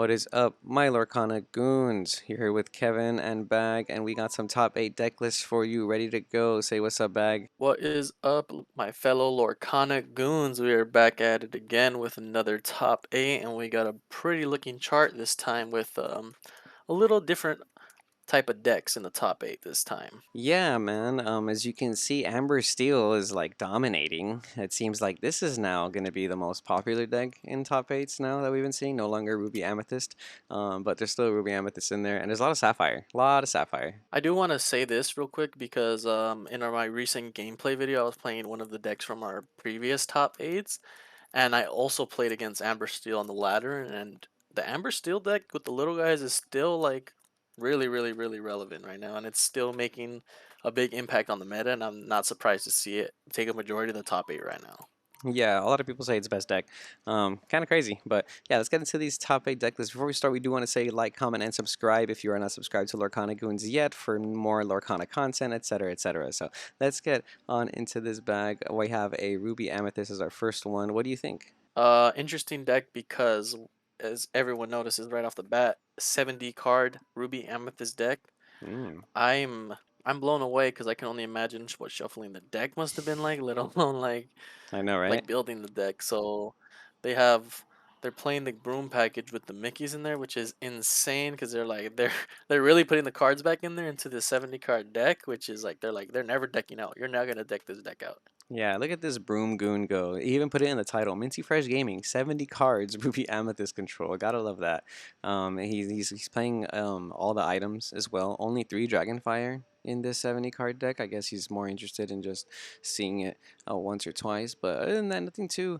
What is up, my Lorcana goons? Here with Kevin and Bag, and we got some top 8 deck lists for you ready to go. Say what's up, Bag. What is up, my fellow Lorcana goons? We are back at it again with another top 8, and we got a pretty looking chart this time with a little different type of decks in the top 8 this time. Yeah, man. As you can see, Amber Steel is like dominating. It seems like this is now going to be the most popular deck in top 8s now that we've been seeing. No longer Ruby Amethyst, but there's still Ruby Amethyst in there, and there's a lot of Sapphire. A lot of Sapphire. I do want to say this real quick because my recent gameplay video, I was playing one of the decks from our previous top 8s, and I also played against Amber Steel on the ladder, and the Amber Steel deck with the little guys is still like really relevant right now, and it's still making a big impact on the meta, and I'm not surprised to see it take a majority of the top 8 right now. Yeah, a lot of people say it's best deck. Kind of crazy, but yeah, let's get into these top 8 deck lists. Before we start, we do want to say like, comment, and subscribe if you are not subscribed to Lorcana Goons yet for more Lorcana content, etc., etc. So let's get on into this bag. We have a Ruby Amethyst as our first one. What do you think? Interesting deck because, as everyone notices right off the bat, 70 card Ruby Amethyst deck. Mm, I'm I'm blown away because I can only imagine what shuffling the deck must have been like, let alone I know, right? like building the deck. So they have they're playing the broom package with the Mickeys in there, which is insane because they're really putting the cards back in there into the 70 card deck, which is like they're never decking out. You're not gonna deck this deck out. Yeah, look at this Broom Goon go. He even put it in the title. Minty Fresh Gaming, 70 cards, Ruby Amethyst control. Gotta love that. He's playing all the items as well. Only 3 Dragonfire in this 70 card deck. I guess he's more interested in just seeing it once or twice. But other than that, nothing too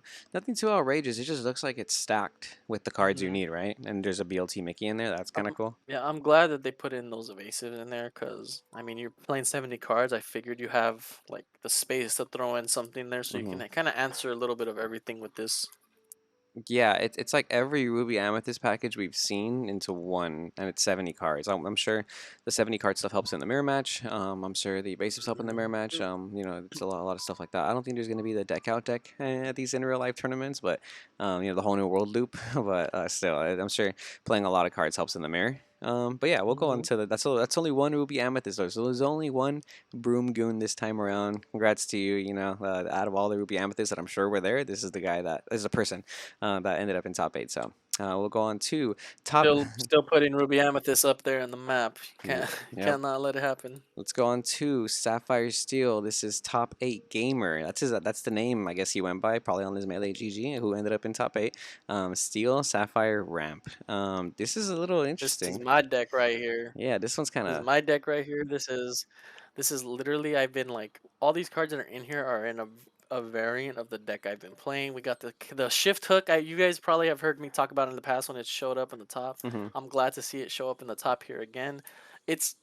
outrageous. It just looks like it's stacked with the cards you hmm need, right? And there's a BLT Mickey in there. That's kind of cool. Yeah, I'm glad that they put in those evasives in there because I mean you're playing 70 cards. I figured you have like the space to throw in something there so you Mm-hmm. can kind of answer a little bit of everything with this. Yeah, it's like every Ruby Amethyst package we've seen into one, and it's 70 cards. I'm sure the 70 card stuff helps in the mirror match. I'm sure the basics help in the mirror match. It's a lot of stuff like that. I don't think there's going to be the deck out deck at these in real life tournaments, but the whole new world loop. But still, I'm sure playing a lot of cards helps in the mirror. But yeah, we'll go on hmm to that's only one Ruby Amethyst though, so there's only one Broom Goon this time around. Congrats to you. Out of all the Ruby Amethysts that I'm sure were there, this is the guy that is a person that ended up in top 8. So we'll go on to top. Still putting Ruby Amethyst up there in the map. You Yep. can't you Yep. cannot let it happen. Let's go on to Sapphire Steel. This is top 8 gamer. That's the name I guess he went by, probably on his melee GG, who ended up in top 8. Steel Sapphire Ramp. This is a little This is interesting. my deck right here. Yeah, this one's kind This is of. my deck right here. This is literally I've been like all these cards that are in here are in a variant of the deck I've been playing. We got the shift hook. You guys probably have heard me talk about in the past when it showed up in the top. Hmm. I'm glad to see it show up in the top here again. It's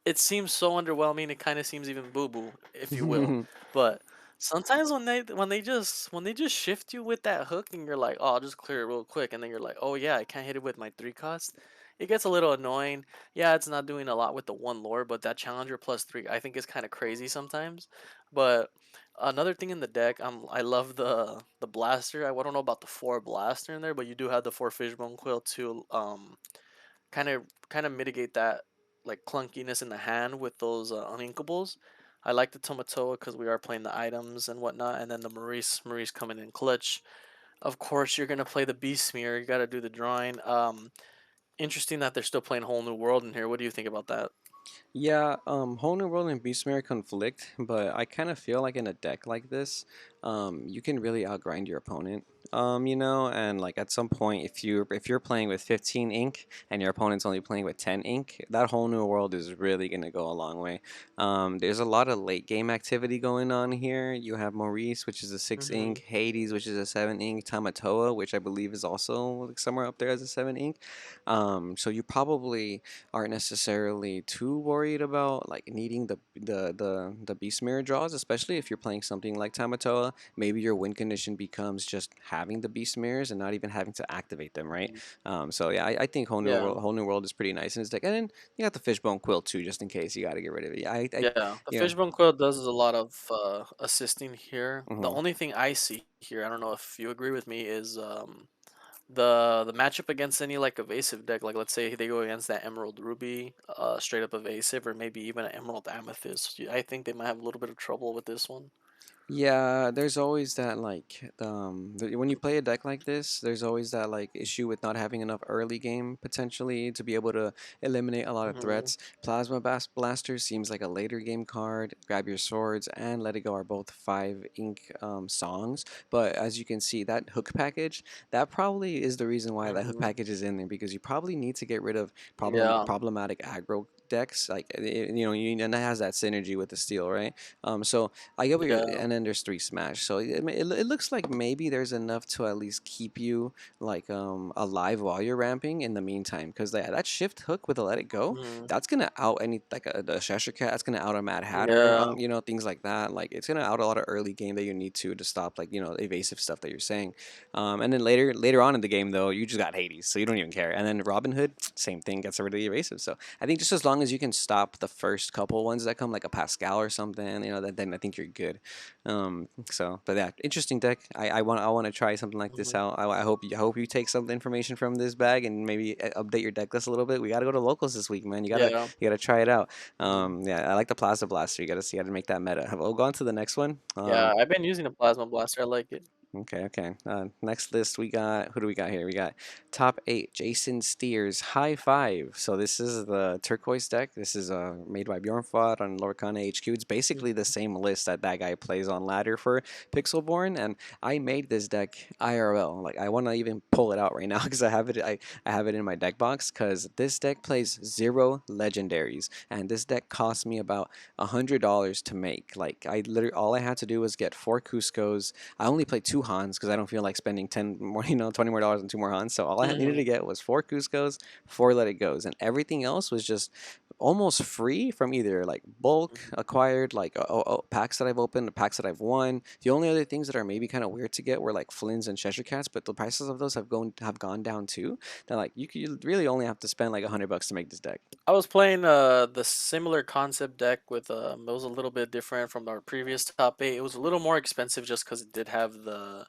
it seems so underwhelming. It kind of seems even boo boo, if you will. But sometimes when they just shift you with that hook and you're like, oh, I'll just clear it real quick, and then you're like, oh yeah, I can't hit it with my 3 cost. It gets a little annoying. Yeah, it's not doing a lot with the one lore, but that challenger +3 I think is kind of crazy sometimes. But another thing in the deck, I love the blaster. I don't know about the 4 blaster in there, but you do have the 4 fishbone quill to kind of mitigate that like clunkiness in the hand with those uninkables. I like the Tomatoa because we are playing the items and whatnot, and then the Maurice coming in clutch. Of course, you're gonna play the Beast Smear. You got to do the drawing. Interesting that they're still playing Whole New World in here. What do you think about that? Yeah, Whole New World and Beastmare conflict, but I kind of feel like in a deck like this, you can really outgrind your opponent. And like at some point, if you're playing with 15 ink and your opponent's only playing with 10 ink, that Whole New World is really gonna go a long way. There's a lot of late game activity going on here. You have Maurice, which is a 6 ink, Mm-hmm. Hades, which is a 7 ink, Tamatoa, which I believe is also like somewhere up there as a 7 ink. So you probably aren't necessarily too worried about like needing the beast mirror draws, especially if you're playing something like Tamatoa. Maybe your win condition becomes just having the beast mirrors and not even having to activate them, right? So yeah, I think Yeah, Whole New World is pretty nice in this deck, and then you got the Fishbone Quill too, just in case you got to get rid of it. Yeah, yeah. The yeah. Fishbone Quill does a lot of assisting here. The Hmm. only thing I see here, I don't know if you agree with me, is the matchup against any like evasive deck, like let's say they go against that Emerald Ruby, straight up evasive, or maybe even an Emerald Amethyst. I think they might have a little bit of trouble with this one. Yeah, there's always that like when you play a deck like this, there's always that like issue with not having enough early game potentially to be able to eliminate a lot of Hmm. threats. Blaster seems like a later game card. Grab Your Swords and Let It Go are both 5 ink songs, but as you can see, that hook package, that probably is the reason why that hook Hmm. package is in there because you probably need to get rid of Yeah. problematic aggro decks like you know and that has that synergy with the steel, right? So I get what you're, Yeah. and then there's 3 smash. So it looks like maybe there's enough to at least keep you like alive while you're ramping in the meantime. Because that shift hook with a Let It Go, Hmm. that's gonna out any like a Cheshire Cat. That's gonna out a Mad Hatter. Yeah. You know, things like that. Like it's gonna out a lot of early game that you need to stop like evasive stuff that you're saying. And then later on in the game though, you just got Hades, so you don't even care. And then Robin Hood, same thing, gets rid of the evasive. So I think just as long as you can stop the first couple ones that come, like a Pascal or something, then I think you're good. But yeah, interesting deck. I want to try something like this Hmm. out. I hope you take some information from this bag and maybe update your deck list a little bit. We got to go to locals this week, man. Yeah. You gotta try it out. Hmm. Yeah, I like the Plaza Blaster. You gotta make that meta. We'll go on to the next one. Yeah. I've been using a Plasma Blaster. I like it. Okay, okay. Next list, we got who do we got here? We got top 8, Jason Steers, High Five. So this is the Turquoise deck. This is made by Bjornfot on Lorcana HQ. It's basically the Mhm. same list that guy plays on ladder for Pixelborn, and I made this deck IRL. Like I want to even pull it out right now because I have it in my deck box because this deck plays 0 legendaries, and this deck cost me about $100 to make. Like I literally all I had to do was get 4 Cuscos. I only played 2 Hans because I don't feel like spending 10 more, $20 more on 2 more Hans. So all I needed Mhm. to get was 4 Cuscos, 4 Let It Goes, and everything else was just almost free from either like bulk Mhm. acquired, like packs that I've opened, packs that I've won. The only other things that are maybe kind of weird to get were like Flynn's and Cheshire Cats, but the prices of those have gone down too. That like you really only have to spend like $100 to make this deck. I was playing the similar concept deck with it was a little bit different from our previous top eight. It was a little more expensive just because it did have the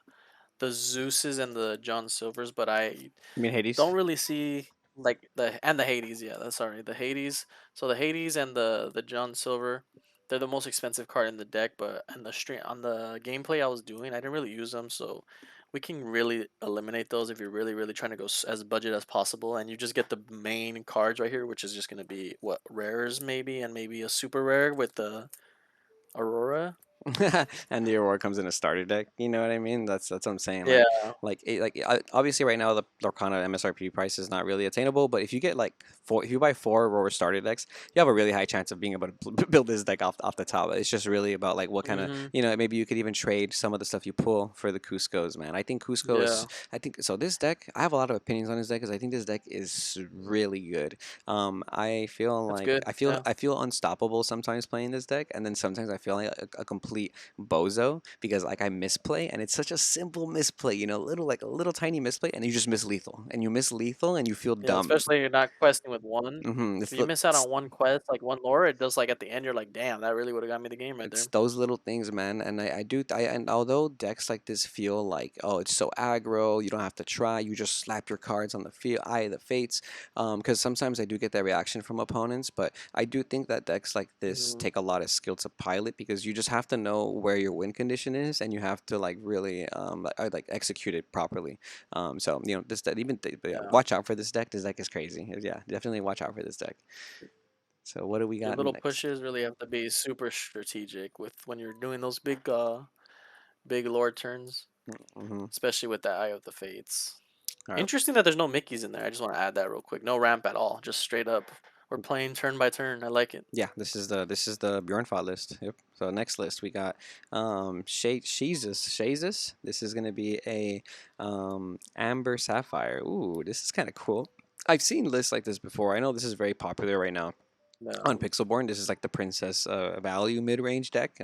Zeuses and the John Silvers, but I You mean don't Hades? really see like the Hades. Yeah, sorry, the Hades. So the Hades and the John Silver, they're the most expensive card in the deck. But on the stream on the gameplay I was doing, I didn't really use them. So we can really eliminate those if you're really trying to go as budget as possible, and you just get the main cards right here, which is just gonna be what rares maybe, and maybe a super rare with the Aurora. And the Aurora comes in a starter deck. You know what I mean? That's what I'm saying. Yeah. Obviously right now the Lorcana MSRP price is not really attainable. But if you get like if you buy 4 Aurora starter decks, you have a really high chance of being able to build this deck off the top. It's just really about like what kind of Mhm. maybe you could even trade some of the stuff you pull for the Cusco's. Man, I think Cusco is. Yeah. I think so. This deck, I have a lot of opinions on this deck because I think this deck is really good. I feel That's like good. Yeah. I feel unstoppable sometimes playing this deck, and then sometimes I feel like a complete bozo because like I misplay, and it's such a simple misplay, a little tiny misplay, and you just miss lethal, and you miss lethal, and you feel Yeah, dumb. especially you're not questing with one. It's If you miss out on one quest, like one lore, it does like at the end you're like, damn, that really would have got me the game right it's there. those little things, man. And and although decks like this feel like, oh, it's so aggro, you don't have to try, you just slap your cards on the field, eye of the fates. Because sometimes I do get that reaction from opponents, but I do think that decks like this Hmm. take a lot of skill to pilot because you just have to know where your win condition is, and you have to like really like execute it properly. So this deck, but yeah, Yeah, watch out for this deck. This deck is crazy. Yeah, definitely watch out for this deck. So what do we your got little next? pushes really have to be super strategic with when you're doing those big lore turns, Mm-hmm. especially with the Eye of the Fates. All right. Interesting that there's no Mickeys in there. I just want to add that real quick. No ramp at all, just straight up. We're playing turn by turn. I like it. Yeah, this is the Bjornfot list. Yep. So next list we got Shazus. This is gonna be a Amber Sapphire. Ooh, this is kind of cool. I've seen lists like this before. I know this is very popular right now. On No. Pixelborn, this is like the princess value mid-range deck.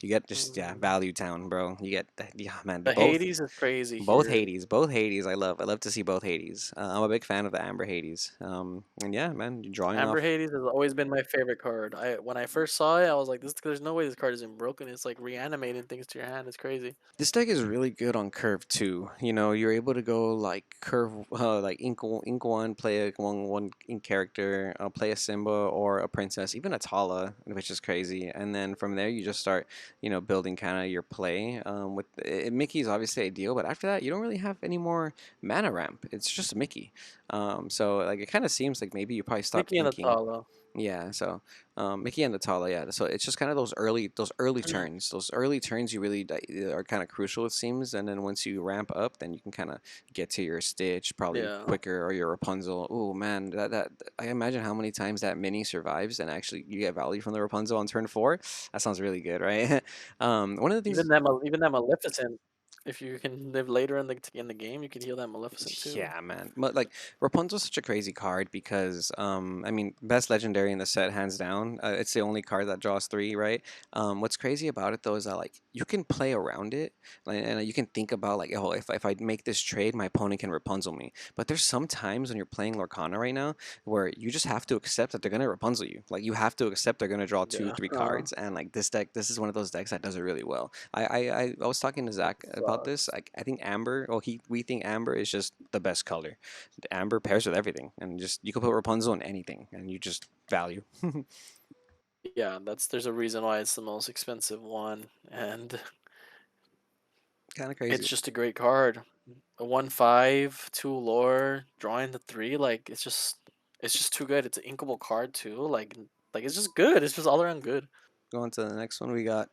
You get just yeah Mm. value town, bro. You get yeah man The both Hades is crazy both here. Hades, both Hades. I love to see both Hades. I'm a big fan of the Amber Hades. And yeah, man, drawing Amber off. Hades has always been my favorite card. I when I first saw it, I was like, "This, there's no way this card isn't broken. It's like reanimating things to your hand. It's crazy." This deck is really good on curve too. You know, you're able to go like curve, like ink one, play a one ink character, play a Simba or a princess, even a Tala, which is crazy. And then from there, you just start, you know, building kind of your play. With Mickey's obviously ideal, but after that, you don't really have any more mana ramp. It's just Mickey. So like it kind of seems like maybe you probably stop Mickey and thinking. Atala. Yeah, so Mickey and the Tala, yeah. So it's just kind of those early turns you really are kind of crucial it seems, and then once you ramp up, then you can kind of get to your Stitch probably Yeah. quicker or your Rapunzel. Oh man, that I imagine how many times that mini survives and actually you get value from the Rapunzel on turn 4. That sounds really good, right? One of the things. Even that Maleficent. If you can live later in the game, you can heal that Maleficent too. Yeah, man. But like Rapunzel's such a crazy card because I mean, best legendary in the set hands down. It's the only card that draws 3, right? What's crazy about it though is that like you can play around it, like, and you can think about like, oh, if I make this trade, my opponent can Rapunzel me. But there's some times when you're playing Lorcana right now where you just have to accept that they're gonna Rapunzel you. Like you have to accept they're gonna draw two, Yeah. three cards, and like this deck, this is one of those decks that does it really well. I was talking to It Zach about this. sucks. I think Amber. Well, we think Amber is just the best color. The Amber pairs with everything, and just you can put Rapunzel in anything, and you just value. Yeah, there's a reason why it's the most expensive one, and Kind of it's crazy. just a great card. A 1/5, 2 lore, drawing the 3, like it's just too good. It's an inkable card too. Like it's just good. It's just all around good. Going to the next one, we got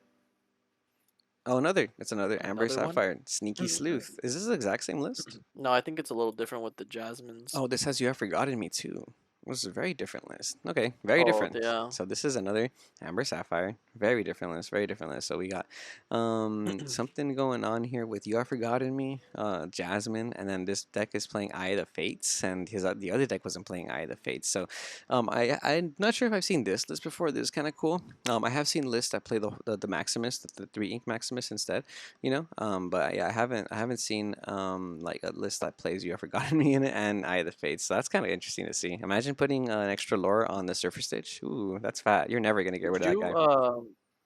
oh another. It's another Amber Another one. Sapphire Sneaky Sleuth. Is this the exact same list? No, I think it's a little different with the Jasmines. Oh, this has You Have Forgotten Me too. This is a very different list. Okay, very Oh different. yeah. So this is another Amber Sapphire. Very different list. Very different list. So we got something going on here with You Have Forgotten Me, Jasmine, and then this deck is playing Eye of the Fates, and his the other deck wasn't playing Eye of the Fates. So I'm not sure if I've seen this list before. This is kind of cool. I have seen lists that play the Maximus, the 3 ink Maximus instead, you know. But yeah, I haven't seen like a list that plays You Have Forgotten Me in it and Eye of the Fates. So that's kind of interesting to see. Imagine putting an extra lore on the Surfer Stitch. Ooh, that's fat. You're never gonna get Did rid of that you guy.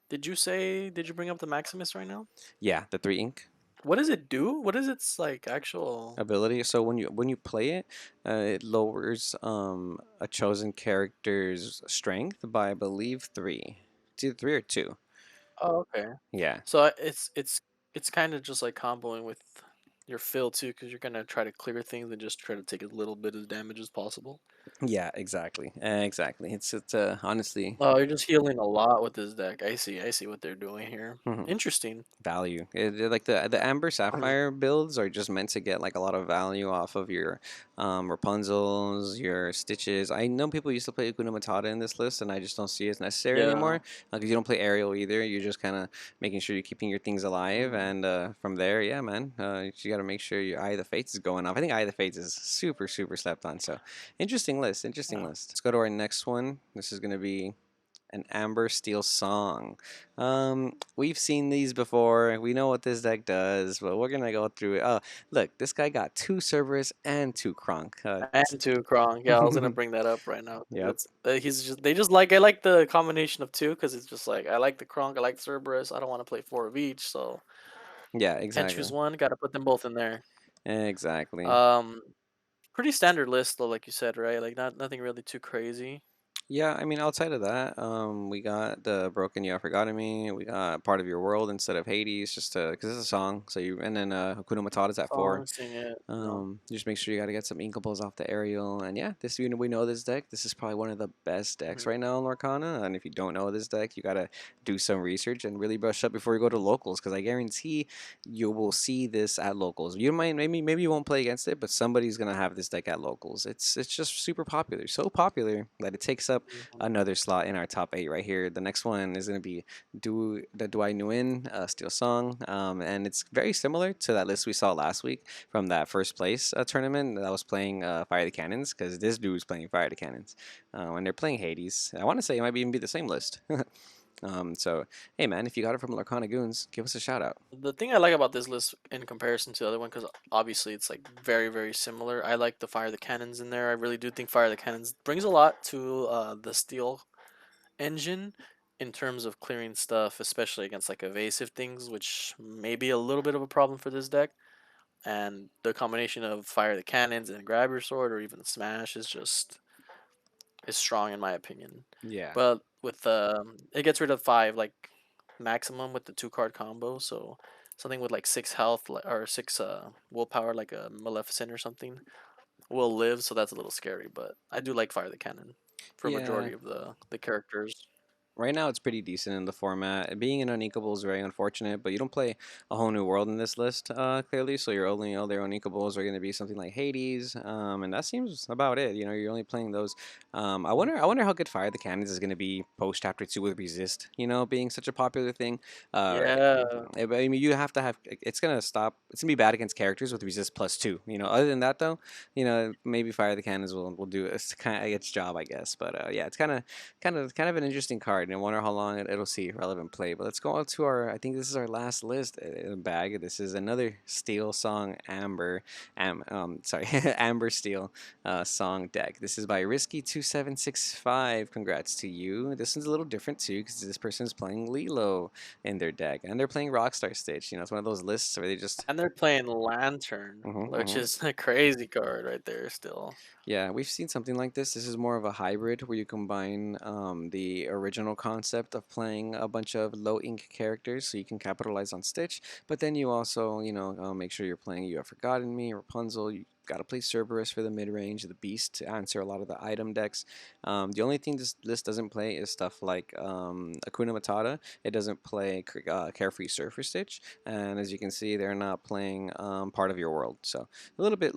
did you bring up the Maximus right now? Yeah, the 3 ink What does it do? What is its like actual? ability. So when you play it, it lowers a chosen character's strength by I believe 3. It's either 3 or 2. Oh, okay. Yeah. So it's kind of just like comboing with your fill too, because you're gonna try to clear things and just try to take as little bit of damage as possible. Yeah, exactly. Exactly. It's honestly Oh, you're just healing a lot with this deck. I see what they're doing here. mhm, Interesting. value. Like the Amber Sapphire builds are just meant to get like a lot of value off of your Rapunzels, your Stitches. I know people used to play Hakuna Matata in this list, and I just don't see it as necessary Yeah. anymore because you don't play Ariel either. You're just kind of making sure you're keeping your things alive, Mm. and from there, yeah, man, you got to make sure your Eye of the Fates is going off. I think Eye of the Fates is super slept on. So interesting list, interesting Yeah. list. Let's go to our next one. This is gonna be an Amber Steel song. We've seen these before. We know what this deck does, but we're gonna go through it. Oh, look, this guy got 2 Cerberus and 2 Kronk. And two Krong. Yeah, I was gonna bring that up right now. 'Cause Yep. it's he's just they just like I like the combination of two because it's just like I like the Kronk, I like Cerberus. I don't want to play four of each, so Yeah, can't exactly. choose one. Got to put them both in there. Exactly. Um, Pretty standard list though, like you said, right? Like nothing really too crazy. Yeah, I mean, outside of that, we got the Broken You Have Forgotten Me. We got Part of Your World instead of Hades, just to because it's a song. So you and then Hakuna Matata's at 4. Song, sing it, you know. Just make sure you got to get some inkables off the aerial. And yeah, this you know, we know this deck. This is probably one of the best decks Mhm. right now in Lorcana. And if you don't know this deck, you got to do some research and really brush up before you go to locals. Because I guarantee you will see this at locals. You might maybe you won't play against it, but somebody's gonna have this deck at locals. It's just super popular, so popular that it takes up Mhm. another slot in our top eight right here. The next one is going to be the Dui Nguyen Steel Song, and it's very similar to that list we saw last week from that first place tournament that was playing Fire the Cannons, because this dude was playing Fire the Cannons, and they're playing Hades. I want to say it might even be the same list. So, hey man, if you got it from Lorcana Goons, give us a shout out. The thing I like about this list in comparison to the other one, because obviously it's like very, very similar. I like the Fire the Cannons in there. I really do think Fire the Cannons brings a lot to the Steel engine in terms of clearing stuff, especially against like evasive things, which may be a little bit of a problem for this deck. And the combination of Fire the Cannons and Grab Your Sword or even Smash is strong in my opinion. Yeah. But with it gets rid of 5 like maximum with the 2 card combo, so something with like 6 health or 6 willpower like a Maleficent or something will live, so that's a little scary, but I do like Fire the Cannon for a Yeah, majority of the characters. right now it's pretty decent in the format. Being an unequable is very unfortunate, but you don't play a whole new world in this list, clearly. So your only other unequables are going to be something like Hades, and that seems about it. You know, you're only playing those. I wonder how good Fire the Cannons is going to be post Chapter Two with Resist. You know, being such a popular thing. Yeah, I mean, you have to have. It's gonna stop. It's gonna be bad against characters with Resist +2. You know, other than that though, you know, maybe Fire the Cannons will do its kind of its job, I guess. But yeah, it's kind of an interesting card, and I wonder how long it'll see relevant play. But let's go on to our. I think this is our last list bag. This is another Steel Song sorry, Amber Steel song deck. This is by Risky2765. Congrats to you. This one's a little different too because this person is playing Lilo in their deck, and they're playing Rockstar Stitch. You know, it's one of those lists where they just. and they're playing Lantern, which Mhm. is a crazy card right there still. Yeah, we've seen something like this. This is more of a hybrid where you combine the original concept of playing a bunch of low ink characters so you can capitalize on Stitch, but then you also, you know, make sure you're playing You Have Forgotten Me, Rapunzel. You got to play Cerberus for the mid range, the Beast to answer a lot of the item decks. The only thing this list doesn't play is stuff like Akuna Matata. It doesn't play Carefree Surfer Stitch, and as you can see, they're not playing Part of Your World. So little bit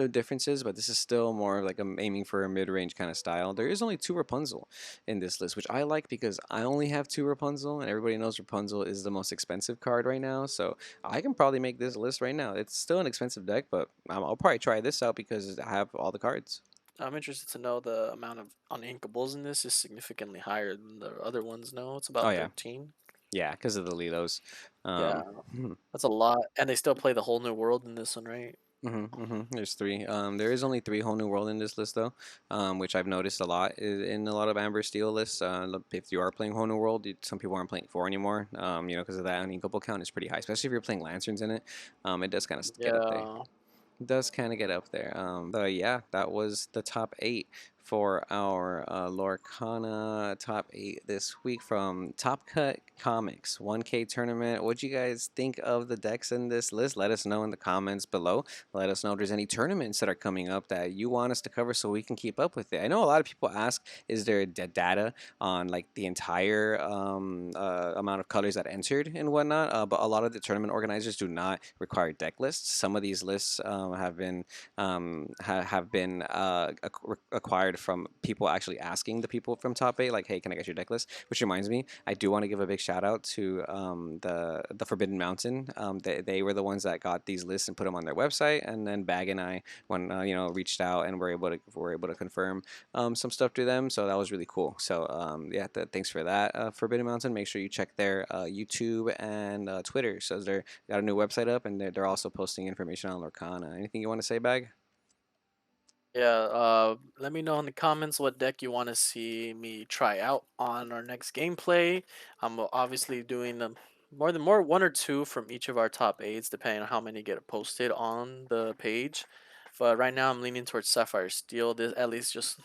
of differences, but this is still more like I'm aiming for a mid-range kind of style. There is only two Rapunzel in this list, which I like because I only have two Rapunzel, and everybody knows Rapunzel is the most expensive card right now. So I can probably make this list right now. It's still an expensive deck, but I'll probably try this out because I have all the cards. I'm interested to know the amount of uninkables in this is significantly higher than the other ones. No, it's Oh about yeah, 13. yeah, because of the Lilos. Yeah, Um, that's a lot, and they still play the whole new world in this one, right? There's three. There is only three whole new world in this list though, which I've noticed a lot in a lot of Amber Steel lists. If you are playing whole new world, some people aren't playing four anymore. You know, because of that unequal count is pretty high, especially if you're playing lanterns in it. It does kind of get up there. Yeah. Does kind of get up there. But yeah, that was the top eight for our Lorcana top eight this week from Top Cut Comics 1K tournament. What'd you guys think of the decks in this list? Let us know in the comments below. Let us know if there's any tournaments that are coming up that you want us to cover so we can keep up with it. I know a lot of people ask, is there data on like the entire amount of colors that entered and whatnot? But a lot of the tournament organizers do not require deck lists. Some of these lists have been acquired from people actually asking the people from Top 8, like, hey, can I get your deck list? Which reminds me, I do want to give a big shout out to the Forbidden Mountain. They were the ones that got these lists and put them on their website, and then Bag and I, when you know, reached out and were able to confirm some stuff to them. So that was really cool. So yeah, thanks for that, Forbidden Mountain. Make sure you check their YouTube and Twitter. So they're got a new website up, and they're also posting information on Lorcana. Anything you want to say, Bag? Yeah, let me know in the comments what deck you want to see me try out on our next gameplay. I'm obviously doing more one or two from each of our top eights, depending on how many get posted on the page. But right now, I'm leaning towards Sapphire Steel. This at least just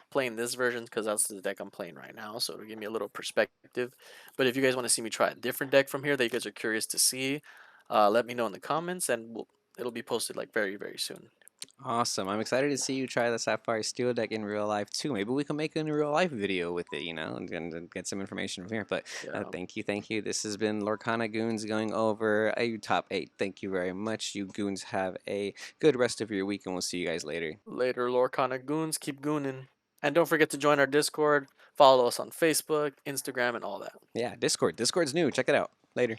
playing this version because that's the deck I'm playing right now, so it'll give me a little perspective. But if you guys want to see me try a different deck from here that you guys are curious to see, let me know in the comments, and it'll be posted like very very soon. Awesome. I'm excited to see you try the Sapphire Steel deck in real life too. Maybe we can make a real life video with it, you know, and get some information from here. But Yeah. thank you, thank you. This has been Lorcana Goons going over a top eight. Thank you very much. You goons have a good rest of your week, and we'll see you guys later. Later, Lorcana goons, keep gooning. And don't forget to join our Discord, follow us on Facebook, Instagram, and all that. Yeah, Discord. Discord's new. Check it out. Later.